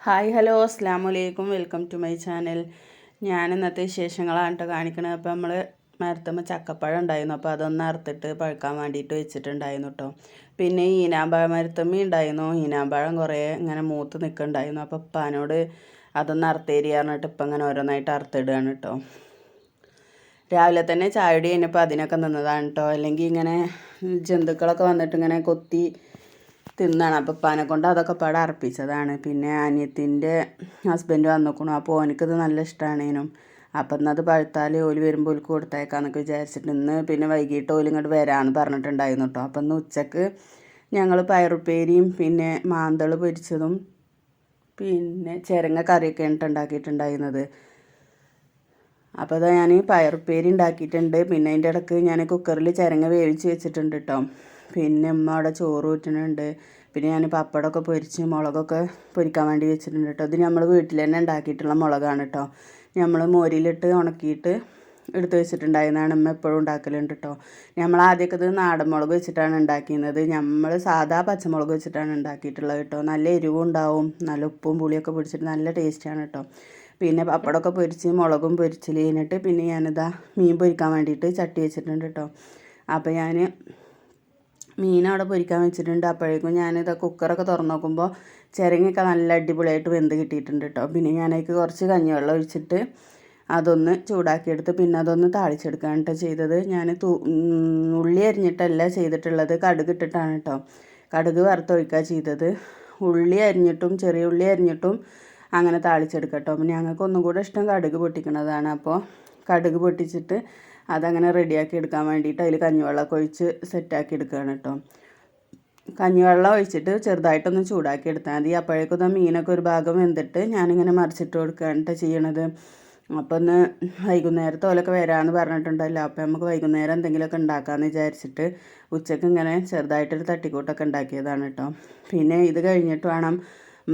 Hi hello അസ്സാം വലൈക്കും welcome to my channel. ഞാൻ ഇന്നത്തെ വിശേഷങ്ങളാണ് കേട്ടോ കാണിക്കണത്. അപ്പോൾ നമ്മൾ മരത്തുമ്പോൾ ചക്കപ്പഴം ഉണ്ടായിരുന്നു, അപ്പോൾ അതൊന്ന് അറുത്തിട്ട് പഴുക്കാൻ വേണ്ടിയിട്ട് വെച്ചിട്ടുണ്ടായിരുന്നു കേട്ടോ. പിന്നെ ഈനാമ്പഴം മരത്തമ്മ ഉണ്ടായിരുന്നു, ഈനാമ്പഴം കുറേ ഇങ്ങനെ മൂത്ത് നിൽക്കുന്നുണ്ടായിരുന്നു. അപ്പോൾ ഉപ്പാനോട് അതൊന്ന് അറുത്തേരി പറഞ്ഞിട്ട് ഇപ്പം ഇങ്ങനെ ഓരോന്നായിട്ട് അറുത്തിടുകയാണ് കേട്ടോ. രാവിലെ തന്നെ ചായടി കഴിഞ്ഞപ്പോൾ അതിനൊക്കെ നിന്നതാണ് കേട്ടോ. അല്ലെങ്കിൽ ഇങ്ങനെ ജന്തുക്കളൊക്കെ വന്നിട്ട് ഇങ്ങനെ കൊത്തി തിന്നാണ്. അപ്പോൾ ഉപ്പാനെ കൊണ്ട് അതൊക്കെ പാടെ അർപ്പിച്ചതാണ്. പിന്നെ അനിയത്തിൻ്റെ ഹസ്ബൻഡ് വന്നിക്കണു, അപ്പോൾ ഓനിക്കത് നല്ല ഇഷ്ടമാണേനും. അപ്പം ഇന്നത് പഴുത്താൽ ഓല് വരുമ്പോൾ ഓൽക്ക് കൊടുത്തേക്കാന്നൊക്കെ വിചാരിച്ചിട്ട് ഇന്ന് പിന്നെ വൈകിട്ട് ഓല് ഇങ്ങോട്ട് വരാമെന്ന് പറഞ്ഞിട്ടുണ്ടായിരുന്നു കേട്ടോ. അപ്പം ഇന്ന് ഉച്ചക്ക് ഞങ്ങൾ പയറുപ്പേരിയും പിന്നെ മാന്തൾ പൊരിച്ചതും പിന്നെ ചിരങ്ങ കറിയൊക്കെയാണ് ഉണ്ടാക്കിയിട്ടുണ്ടായിരുന്നത്. അപ്പോൾ അത് ഞാൻ പയറുപ്പേരി ഉണ്ടാക്കിയിട്ടുണ്ട്. പിന്നെ അതിൻ്റെ ഇടയ്ക്ക് ഞാൻ കുക്കറിൽ ചിരങ്ങ വേവിച്ച് വെച്ചിട്ടുണ്ട് കേട്ടോ. പിന്നെ ഉമ്മ അവിടെ ചോറ് ഊറ്റുന്നുണ്ട്. പിന്നെ ഞാൻ പപ്പടമൊക്കെ പൊരിച്ച് മുളകൊക്കെ പൊരിക്കാൻ വേണ്ടി വെച്ചിട്ടുണ്ട് കേട്ടോ. ഇത് നമ്മൾ വീട്ടിൽ തന്നെ ഉണ്ടാക്കിയിട്ടുള്ള മുളകാണ് കേട്ടോ. നമ്മൾ മോരിലിട്ട് ഉണക്കിയിട്ട് എടുത്ത് വെച്ചിട്ടുണ്ടായിരുന്നതാണ്. ഉമ്മ എപ്പോഴും ഉണ്ടാക്കലുണ്ട് കേട്ടോ. നമ്മൾ ആദ്യമൊക്കെ ഇത് നാടൻ മുളക് വെച്ചിട്ടാണ് ഉണ്ടാക്കിയിരുന്നത്. നമ്മൾ സാധാ പച്ചമുളക് വെച്ചിട്ടാണ് ഉണ്ടാക്കിയിട്ടുള്ളത് കേട്ടോ. നല്ല എരിവും ഉണ്ടാവും, നല്ല ഉപ്പും പുളിയൊക്കെ പിടിച്ചിട്ട് നല്ല ടേസ്റ്റാണ് കേട്ടോ. പിന്നെ പപ്പടമൊക്കെ പൊരിച്ച് മുളകും പൊരിച്ചിൽ കഴിഞ്ഞിട്ട് പിന്നെ ഞാനിതാ മീൻ പൊരിക്കാൻ വേണ്ടിയിട്ട് ചട്ടി വെച്ചിട്ടുണ്ട് കേട്ടോ. അപ്പോൾ ഞാൻ മീൻ അവിടെ പൊരിക്കാൻ വെച്ചിട്ടുണ്ട്. അപ്പോഴേക്കും ഞാനിതാ കുക്കറൊക്കെ തുറന്ന് നോക്കുമ്പോൾ ചിരങ്ങയൊക്കെ നല്ല അടിപൊളിയായിട്ട് വെന്ത് കിട്ടിയിട്ടുണ്ട് കേട്ടോ. പിന്നെ ഞാനതിലേക്ക് കുറച്ച് കഞ്ഞിവെള്ളം ഒഴിച്ചിട്ട് അതൊന്ന് ചൂടാക്കിയെടുത്ത് പിന്നെ അതൊന്ന് താളിച്ചെടുക്കുകയാണ് കേട്ടോ ചെയ്തത്. ഞാൻ ഉള്ളി അരിഞ്ഞിട്ടല്ല ചെയ്തിട്ടുള്ളത്, കടുക് ഇട്ടിട്ടാണ് കേട്ടോ. കടുക് വറുത്തൊഴിക്കുക ചെയ്തത്. ഉള്ളി അരിഞ്ഞിട്ടും ചെറിയ ഉള്ളി അരിഞ്ഞിട്ടും അങ്ങനെ താളിച്ചെടുക്കട്ടോ. പിന്നെ ഞങ്ങൾക്ക് ഒന്നും കൂടെ ഇഷ്ടം കടുക് പൊട്ടിക്കുന്നതാണ്. അപ്പോൾ കടുക് പൊട്ടിച്ചിട്ട് അതങ്ങനെ റെഡിയാക്കി എടുക്കാൻ വേണ്ടിയിട്ട് അതിൽ കഞ്ഞിവെള്ളമൊക്കെ ഒഴിച്ച് സെറ്റാക്കി എടുക്കുകയാണ് കേട്ടോ. കഞ്ഞിവെള്ളം ഒഴിച്ചിട്ട് ചെറുതായിട്ടൊന്ന് ചൂടാക്കി എടുത്താൽ മതി. അപ്പോഴേക്കും മീനൊക്കെ ഒരു ഭാഗം വെന്തിട്ട് ഞാനിങ്ങനെ മറിച്ചിട്ട് കൊടുക്കുകയാണ് കേട്ടോ ചെയ്യണത്. അപ്പോൾ ഒന്ന് വൈകുന്നേരത്തെ ഓലൊക്കെ വരാമെന്ന് പറഞ്ഞിട്ടുണ്ടല്ലോ. അപ്പോൾ നമുക്ക് വൈകുന്നേരം എന്തെങ്കിലുമൊക്കെ ഉണ്ടാക്കാമെന്ന് വിചാരിച്ചിട്ട് ഉച്ചയ്ക്ക് ഇങ്ങനെ ചെറുതായിട്ടൊരു തട്ടിക്കൂട്ടൊക്കെ ഉണ്ടാക്കിയതാണ് കേട്ടോ. പിന്നെ ഇത് കഴിഞ്ഞിട്ട് വേണം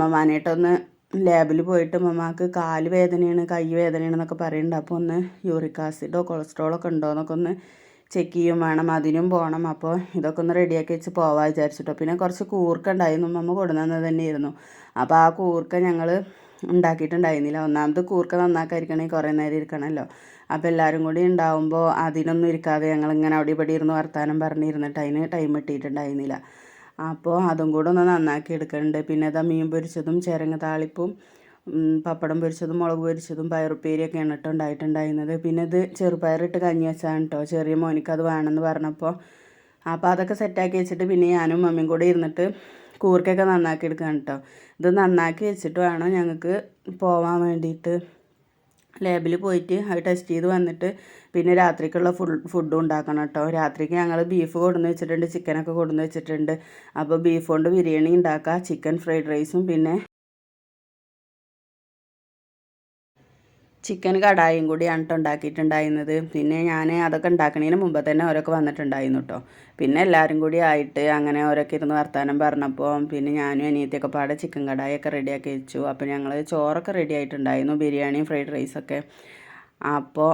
മമ്മാനായിട്ടൊന്ന് ലാബിൽ പോയിട്ട് മമ്മാക്ക് കാല് വേദനയാണ്, കൈ വേദനയാണെന്നൊക്കെ പറയുന്നുണ്ട്. അപ്പോൾ ഒന്ന് യൂറിക് ആസിഡോ കൊളസ്ട്രോളൊക്കെ ഉണ്ടോ എന്നൊക്കെ ഒന്ന് ചെക്ക് ചെയ്യും വേണം, അതിനും പോകണം. അപ്പോൾ ഇതൊക്കെ ഒന്ന് റെഡിയാക്കി വെച്ച് പോവാൻ വിചാരിച്ചിട്ടോ. പിന്നെ കുറച്ച് കൂർക്ക ഉണ്ടായിരുന്നു, മമ്മ കൊടുന്നത് തന്നെയായിരുന്നു. അപ്പോൾ ആ കൂർക്ക ഞങ്ങൾ ഉണ്ടാക്കിയിട്ടുണ്ടായിരുന്നില്ല. ഒന്നാമത് കൂർക്ക നന്നാക്കാതിരിക്കണമെങ്കിൽ കുറേ നേരം ഇരിക്കണമല്ലോ. അപ്പോൾ എല്ലാവരും കൂടി ഉണ്ടാവുമ്പോൾ അതിനൊന്നും ഇരിക്കാതെ ഞങ്ങളിങ്ങനെ അവിടെ ഇവിടെ ഇരുന്ന് വർത്താനം പറഞ്ഞിരുന്നിട്ട് അതിന് ടൈം കിട്ടിയിട്ടുണ്ടായിരുന്നില്ല. അപ്പോൾ അതും കൂടെ ഒന്ന് നന്നാക്കി എടുക്കുന്നുണ്ട്. പിന്നെ അതാ മീൻ പൊരിച്ചതും ചിരങ്ങ താളിപ്പും പപ്പടം പൊരിച്ചതും മുളക് പൊരിച്ചതും പയറുപ്പേരിയൊക്കെയാണ് കേട്ടോ ഉണ്ടായിട്ടുണ്ടായിരുന്നത്. പിന്നെ ഇത് ചെറുപയറിട്ട് കഞ്ഞി വെച്ചാണ് കേട്ടോ. ചെറിയ മോനിക്ക് അത് വേണമെന്ന് പറഞ്ഞപ്പോൾ അപ്പോൾ അതൊക്കെ സെറ്റാക്കി വെച്ചിട്ട് പിന്നെ ഞാനും മമ്മിയും കൂടെ ഇരുന്നിട്ട് കൂർക്കൊക്കെ നന്നാക്കി എടുക്കുകയാണ് കേട്ടോ. ഇത് നന്നാക്കി വെച്ചിട്ട് വേണം ഞങ്ങൾക്ക് പോവാൻ വേണ്ടിയിട്ട് ലാബിൽ പോയിട്ട് അത് ടെസ്റ്റ് ചെയ്ത് വന്നിട്ട് പിന്നെ രാത്രിക്കുള്ള ഫുഡും ഉണ്ടാക്കണം കേട്ടോ. രാത്രിക്ക് ഞങ്ങൾ ബീഫ് കൊടുന്ന് വെച്ചിട്ടുണ്ട്, ചിക്കനൊക്കെ കൊടുന്ന് വെച്ചിട്ടുണ്ട്. അപ്പോൾ ബീഫ് കൊണ്ട് ബിരിയാണി ഉണ്ടാക്കുക, ചിക്കൻ ഫ്രൈഡ് റൈസും പിന്നെ ചിക്കൻ കടായും കൂടിയാണ് കേട്ടോ ഉണ്ടാക്കിയിട്ടുണ്ടായിരുന്നത്. പിന്നെ ഞാൻ അതൊക്കെ ഉണ്ടാക്കുന്നതിന് മുമ്പ് തന്നെ ഓരൊക്കെ വന്നിട്ടുണ്ടായിരുന്നു കേട്ടോ. പിന്നെ എല്ലാവരും കൂടി ആയിട്ട് അങ്ങനെ ഓരോക്കെ ഇരുന്ന് വർത്താനം പറഞ്ഞപ്പോൾ പിന്നെ ഞാനും അനിയത്തിയൊക്കെ പാടെ ചിക്കൻ കടായൊക്കെ റെഡിയാക്കി വെച്ചു. അപ്പോൾ ഞങ്ങൾ ചോറൊക്കെ റെഡി ആയിട്ടുണ്ടായിരുന്നു, ബിരിയാണിയും ഫ്രൈഡ് റൈസൊക്കെ. അപ്പോൾ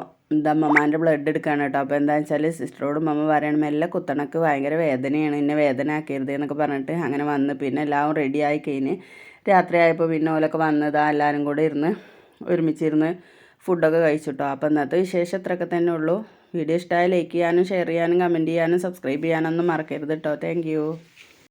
അമ്മമാൻ്റെ ബ്ലഡ് എടുക്കുകയാണ് കേട്ടോ. അപ്പോൾ എന്താണെന്ന് വെച്ചാൽ സിസ്റ്ററോട് അമ്മ പറയണം മെല്ലെ കുത്തണക്ക് ഭയങ്കര വേദനയാണ്, ഇന്നെ വേദന ആക്കരുത് എന്നൊക്കെ പറഞ്ഞിട്ട് അങ്ങനെ വന്ന് പിന്നെ എല്ലാവരും റെഡി ആയി കഴിഞ്ഞ് രാത്രി ആയപ്പോൾ പിന്നെ ഓലൊക്കെ വന്നതാ എല്ലാവരും കൂടെ ഇരുന്ന് ഒരുമിച്ചിരുന്ന് ഫുഡൊക്കെ കഴിച്ചിട്ടോ. അപ്പോൾ ഇന്നത്തെ വിശേഷം ഇത്രയൊക്കെ തന്നെ ഉള്ളൂ. വീഡിയോ ഇഷ്ടമായി ലൈക്ക് ചെയ്യാനും ഷെയർ ചെയ്യാനും കമൻറ്റ് ചെയ്യാനും സബ്സ്ക്രൈബ് ചെയ്യാനൊന്നും മറക്കരുത് കേട്ടോ. താങ്ക്